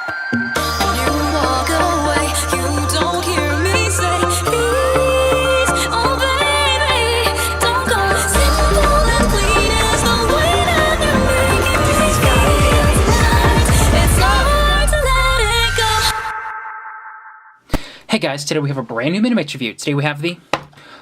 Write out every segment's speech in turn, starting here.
You walk away, you don't hear me say, please, oh baby, don't go. Simple and clean is the way that you make it. Please, got it tonight. It's hard to let it go. Hey guys, today we have a brand new Minimates review. Today we have the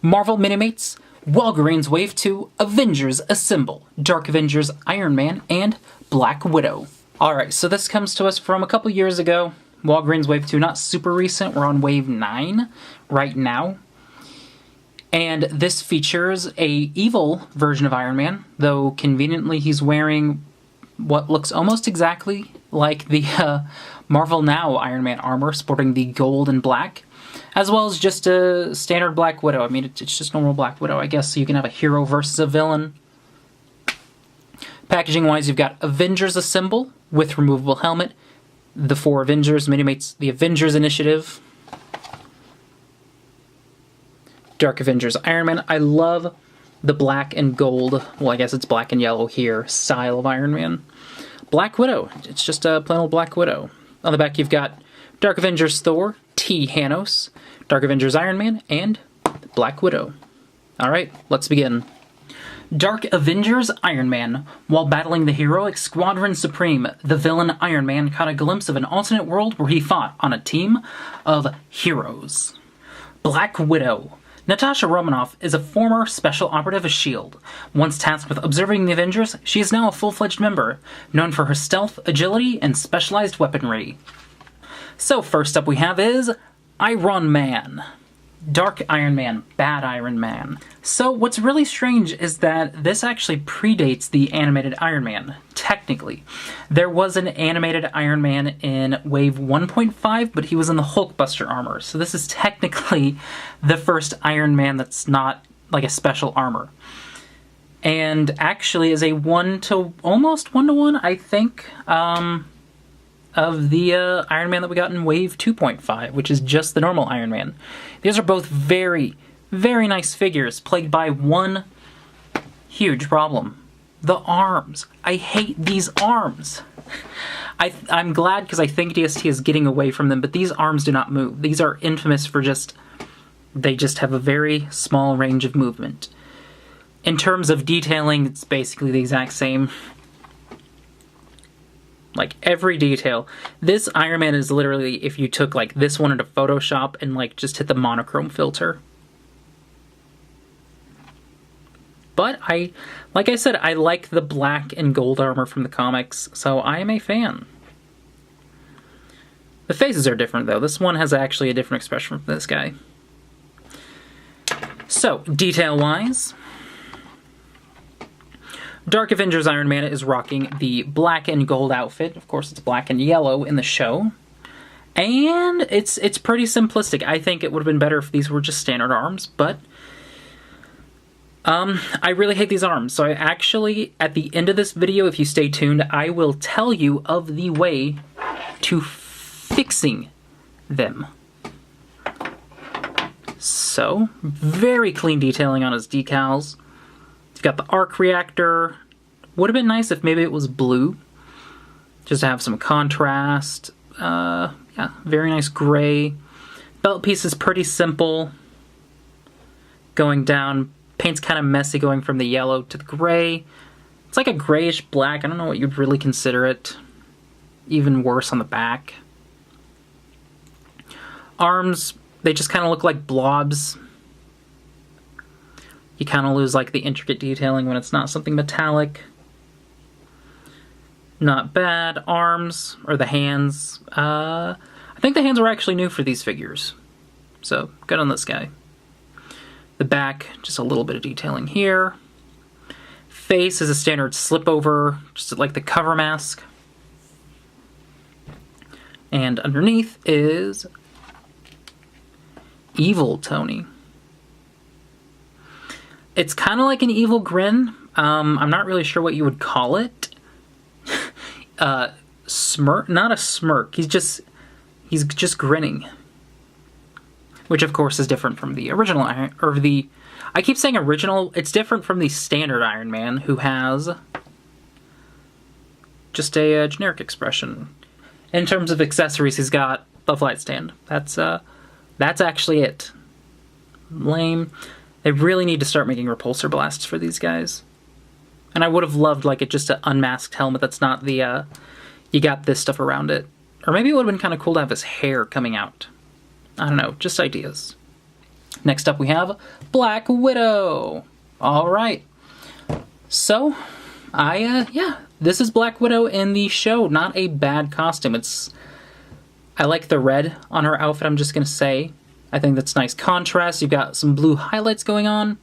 Marvel Minimates, Walgreens Wave 2, Avengers Assemble, Dark Avengers, Iron Man, and Black Widow. Alright, so this comes to us from a couple years ago. Walgreens Wave 2, not super recent. We're on Wave 9 right now. And this features a evil version of Iron Man, though conveniently he's wearing what looks almost exactly like the Marvel Now Iron Man armor, sporting the gold and black, as well as just a standard Black Widow. I mean, it's just normal Black Widow, I guess, so you can have a hero versus a villain. Packaging-wise, you've got Avengers Assemble with removable helmet, the 4 Avengers, Minimates, the Avengers Initiative, Dark Avengers, Iron Man. I love the black and gold, well, I guess it's black and yellow here, style of Iron Man. Black Widow, it's just a plain old Black Widow. On the back, you've got Dark Avengers Thor, T. Hanos, Dark Avengers Iron Man, and Black Widow. Alright, let's begin. Dark Avengers Iron Man. While battling the heroic Squadron Supreme, the villain Iron Man caught a glimpse of an alternate world where he fought on a team of heroes. Black Widow. Natasha Romanoff is a former special operative of S.H.I.E.L.D. Once tasked with observing the Avengers, she is now a full-fledged member, known for her stealth, agility, and specialized weaponry. So first up we have is Iron Man. Dark Iron Man, Bad Iron Man. So what's really strange is that this actually predates the animated Iron Man, technically. There was an animated Iron Man in Wave 1.5, but he was in the Hulkbuster armor. So this is technically the first Iron Man that's not like a special armor. And actually is a almost 1-to-1, I think, of the Iron Man that we got in Wave 2.5, which is just the normal Iron Man. These are both very, very nice figures, plagued by one huge problem. The arms. I hate these arms. I'm glad because I think DST is getting away from them, but these arms do not move. These are infamous for they just have a very small range of movement. In terms of detailing, it's basically the exact same. Like, every detail. This Iron Man is literally if you took, like, this one into Photoshop and, like, just hit the monochrome filter. But like I said, I like the black and gold armor from the comics, so I am a fan. The faces are different, though. This one has actually a different expression from this guy. So, detail-wise, Dark Avengers Iron Man is rocking the black and gold outfit. Of course, it's black and yellow in the show. And it's pretty simplistic. I think it would have been better if these were just standard arms, but I really hate these arms. So I actually, at the end of this video, if you stay tuned, I will tell you of the way to fixing them. So, very clean detailing on his decals. You've got the arc reactor. Would have been nice if maybe it was blue, just to have some contrast. Yeah, very nice gray. Belt piece is pretty simple. Going down, paint's kind of messy going from the yellow to the gray. It's like a grayish black. I don't know what you'd really consider it. Even worse on the back. Arms, they just kind of look like blobs. You kind of lose like the intricate detailing when it's not something metallic. Not bad. Arms, or the hands. I think the hands were actually new for these figures. So, good on this guy. The back, just a little bit of detailing here. Face is a standard slip over, just like the cover mask. And underneath is Evil Tony. It's kind of like an evil grin. I'm not really sure what you would call it. Smirk? Not a smirk. He's just grinning. Which, of course, is different from the original Iron... I keep saying original. It's different from the standard Iron Man, who has just a generic expression. In terms of accessories, he's got a flight stand. That's actually it. Lame. They really need to start making repulsor blasts for these guys. And I would have loved like it just an unmasked helmet that's not the you got this stuff around it. Or maybe it would have been kind of cool to have his hair coming out. I don't know, just ideas. Next up we have Black Widow. All right. So, yeah, this is Black Widow in the show. Not a bad costume. I like the red on her outfit, I'm just gonna say. I think that's nice contrast. You've got some blue highlights going on.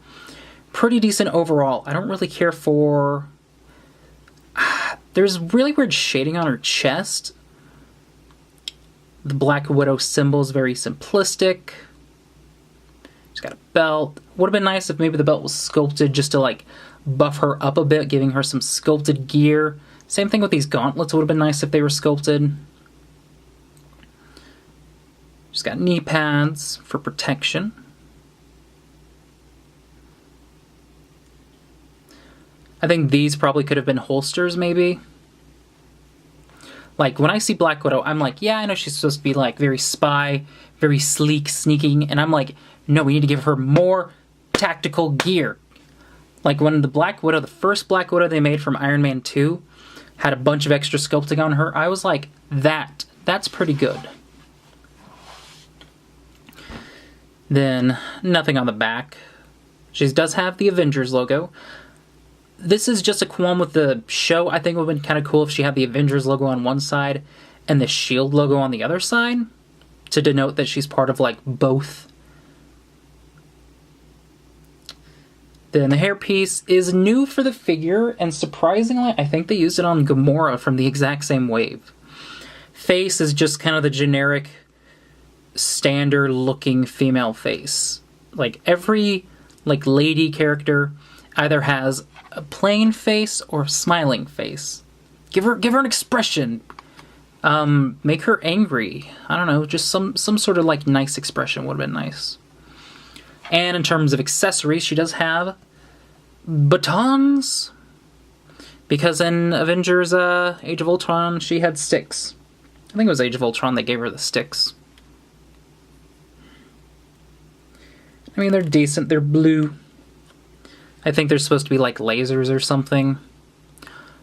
Pretty decent overall. I don't really care for... There's really weird shading on her chest. The Black Widow symbol is very simplistic. She's got a belt. Would have been nice if maybe the belt was sculpted just to like buff her up a bit, giving her some sculpted gear. Same thing with these gauntlets. Would have been nice if they were sculpted. She's got knee pads for protection. I think these probably could have been holsters, maybe. Like, when I see Black Widow, I'm like, yeah, I know she's supposed to be, like, very spy, very sleek, sneaking, and I'm like, no, we need to give her more tactical gear. Like, when the Black Widow, the first Black Widow they made from Iron Man 2, had a bunch of extra sculpting on her, I was like, that's pretty good. Then, nothing on the back. She does have the Avengers logo. This is just a qualm with the show. I think it would have been kind of cool if she had the Avengers logo on one side and the SHIELD logo on the other side to denote that she's part of, like, both. Then the hairpiece is new for the figure, and surprisingly, I think they used it on Gamora from the exact same wave. Face is just kind of the generic, standard-looking female face. Like, every, like, lady character either has a plain face or a smiling face. Give her an expression. Make her angry. I don't know, just some sort of like nice expression would have been nice. And in terms of accessories, she does have batons. Because in Avengers Age of Ultron, she had sticks. I think it was Age of Ultron that gave her the sticks. I mean, they're decent. They're blue. I think they're supposed to be like lasers or something.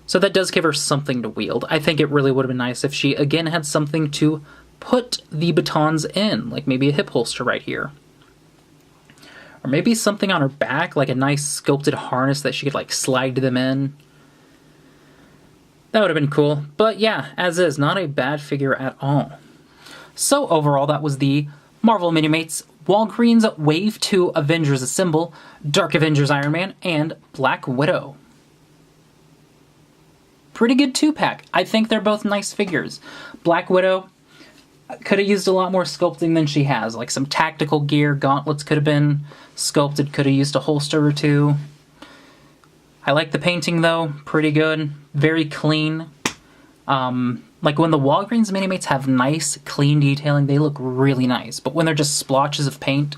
So that does give her something to wield. I think it really would have been nice if she, again, had something to put the batons in. Like maybe a hip holster right here. Or maybe something on her back, like a nice sculpted harness that she could like slide them in. That would have been cool. But yeah, as is, not a bad figure at all. So overall, that was the Marvel Minimates Walgreens Wave 2 Avengers Assemble, Dark Avengers Iron Man, and Black Widow. Pretty good 2-pack. I think they're both nice figures. Black Widow could have used a lot more sculpting than she has. Like some tactical gear, gauntlets could have been sculpted, could have used a holster or two. I like the painting though, pretty good. Very clean. Like when the Walgreens Minimates have nice, clean detailing, they look really nice. But when they're just splotches of paint,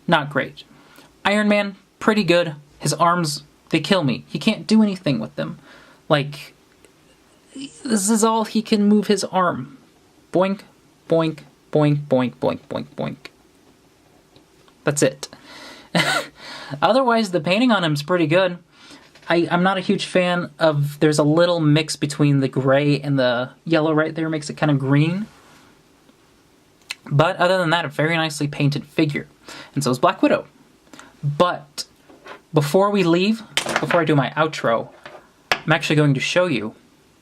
not great. Iron Man, pretty good. His arms, they kill me. He can't do anything with them. Like, this is all he can move his arm. Boink, boink, boink, boink, boink, boink, boink. That's it. Otherwise, the painting on him's pretty good. I'm not a huge fan of... There's a little mix between the gray and the yellow right there. Makes it kind of green. But other than that, a very nicely painted figure. And so is Black Widow. But before we leave, before I do my outro, I'm actually going to show you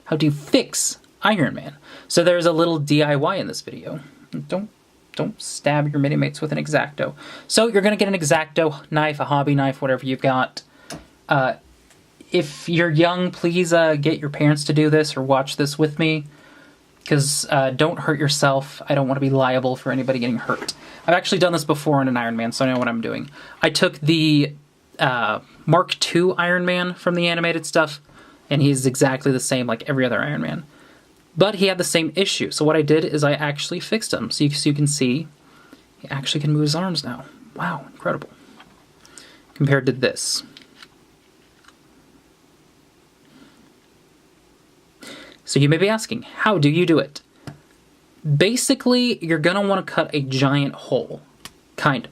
how to fix Iron Man. So there's a little DIY in this video. Don't stab your Minimates with an X-Acto. So you're going to get an X-Acto knife, a hobby knife, whatever you've got. If you're young, please get your parents to do this or watch this with me. Because don't hurt yourself. I don't want to be liable for anybody getting hurt. I've actually done this before in an Iron Man, so I know what I'm doing. I took the Mark II Iron Man from the animated stuff, and he's exactly the same like every other Iron Man. But he had the same issue, so what I did is I actually fixed him. So you can see, he actually can move his arms now. Wow, incredible. Compared to this. So you may be asking, how do you do it? Basically, you're gonna want to cut a giant hole, kind of.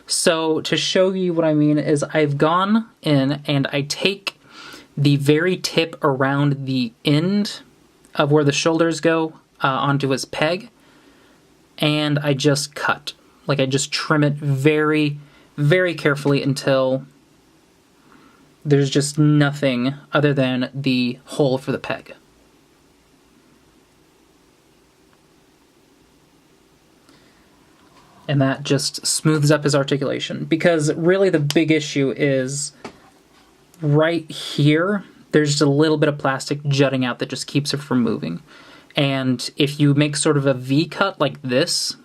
So to show you what I mean is I've gone in and I take the very tip around the end of where the shoulders go onto his peg, and I just cut. Like I just trim it very, very carefully until there's just nothing other than the hole for the peg. And that just smooths up his articulation. Because really the big issue is right here, there's just a little bit of plastic jutting out that just keeps it from moving. And if you make sort of a V cut like this,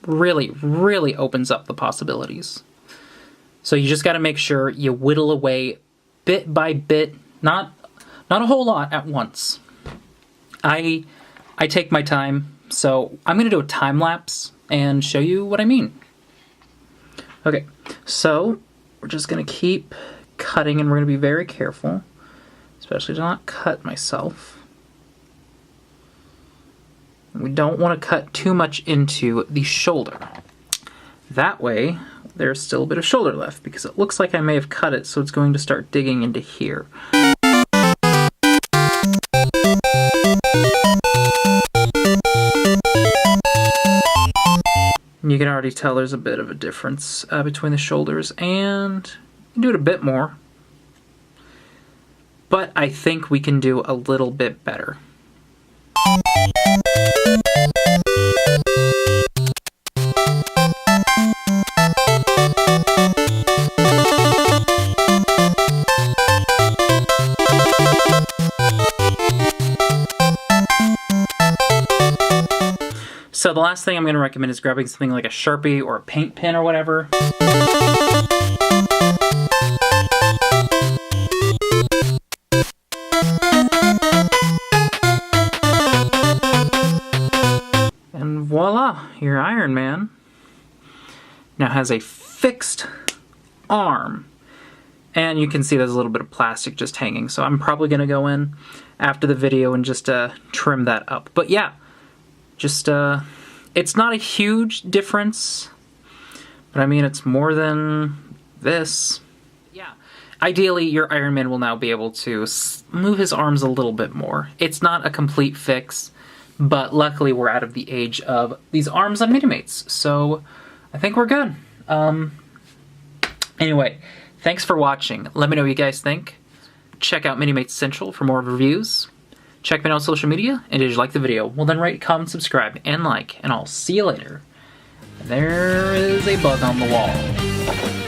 really, really opens up the possibilities. So you just got to make sure you whittle away bit by bit, not a whole lot at once. I take my time, so I'm going to do a time lapse and show you what I mean. Okay, so we're just gonna keep cutting and we're gonna be very careful, especially to not cut myself. We don't want to cut too much into the shoulder. That way, there's still a bit of shoulder left because it looks like I may have cut it, so it's going to start digging into here. You can already tell there's a bit of a difference between the shoulders, and you can do it a bit more. But I think we can do a little bit better. So the last thing I'm going to recommend is grabbing something like a Sharpie or a paint pen or whatever. And voila, your Iron Man now has a fixed arm. And you can see there's a little bit of plastic just hanging. So I'm probably going to go in after the video and just trim that up. But yeah, just, it's not a huge difference, but I mean, it's more than this. Yeah. Ideally, your Iron Man will now be able to move his arms a little bit more. It's not a complete fix, but luckily we're out of the age of these arms on Minimates, so I think we're good. Anyway, thanks for watching. Let me know what you guys think. Check out Minimates Central for more reviews. Check me out on social media, and if you like the video, well then rate, comment, subscribe, and like, and I'll see you later. There is a bug on the wall.